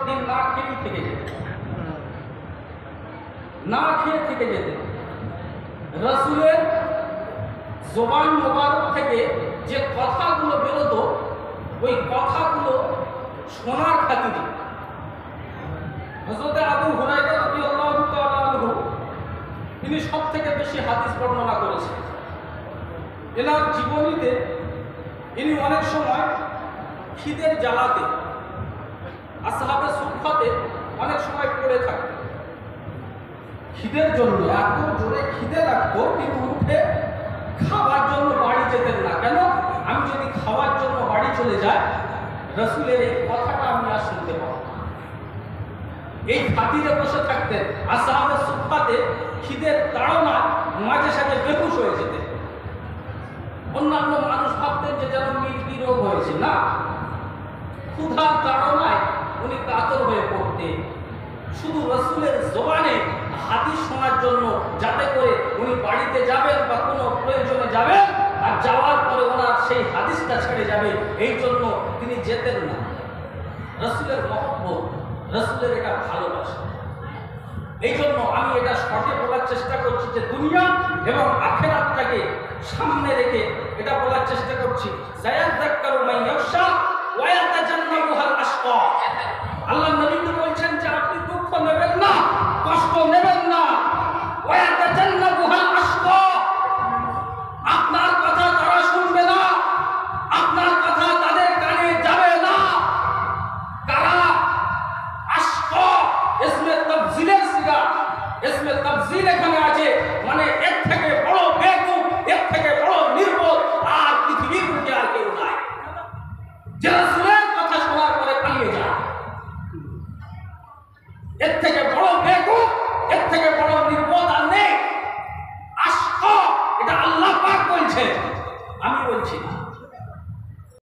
দিন না খেয়ে থেকে যেত, না খেয়ে থেকে যেত। রাসূলের জবান মোবারক থেকে যে কথাগুলো বেরোতো, ওই কথাগুলো শোনার খাতিরে হযরত আবু হুরায়রা রাদিয়াল্লাহু তাআলা আনহু তিনি সবথেকে বেশি হাদিস বর্ণনা করেছেন। এনার জীবনীতে ইনি অনেক সময় খিদের জ্বালাতে আসহাবে সুফফাতে অনেক সময় পড়ে থাকতেন। খিদের জন্য এত জোরে খিদে লাগতো, কিন্তু উঠে খাওয়ার জন্য বাড়ি যেতেন না। কেন? আমি যদি খাওয়ার জন্য বাড়ি চলে যাই, রাসূলের এই কথাটা আমি আর শুনতে পাবো না। এই খাতিরে বসে থাকতেন। আসহাবে সুফফাতে খিদের তাড়না মাঝে সাঝে বেহুশ হয়ে যেতেন। অন্যান্য মানুষ ভাবতেন যে যেন মৃত্যু রোগ হয়েছে। না, ক্ষুধার তাড়নায় উনি কাতর হয়ে পড়তেন। শুধু রাসূলের জবানে হাদিস শোনার জন্য, যাতে করে উনি বাড়িতে যাবেন বা কোনো প্রয়োজনে যাবেন, আর যাওয়ার পরে ওনার সেই হাদিসটা ছেড়ে যাবে, এই জন্য তিনি যেতেন না। রাসূলের মহব্বত, রাসূলের এটা ভালোবাসা। এই জন্য আমি এটা শর্টে বলার চেষ্টা করছি যে দুনিয়া এবং আখিরাতটাকে সামনে রেখে এটা বলার চেষ্টা করছি, সায়াযাক্কারু মান ইয়াখশা ওয়া ইয়াতাজান্নাবুহাল আশকা। আল্লাহ নবীকে বলছেন যে আপনি দুঃখ নেবেন না, কষ্ট নেবেন না। ওয়া ইয়াতাজান্নাবুহাল আশকা, আপনার কথা তারা শুনবে না, আপনার কথা তাদের কানে যাবে না। কারা? আশকা ইসমে তাফজিলের সিগা, ইসমে তাফজিল এখানে আছে, মানে এর থেকে বড় বেকুব, এর থেকে বড় নির্বোধ আর পৃথিবীর বুকে আর কেউ নাই, যে রাসূলের কথা শোনার পরে পালিয়ে যায়। এর থেকে বড় বেকুব, এর থেকে বড় নির্বোধ আর নেই। আশকা, এটা আল্লাহ পাক বলছে।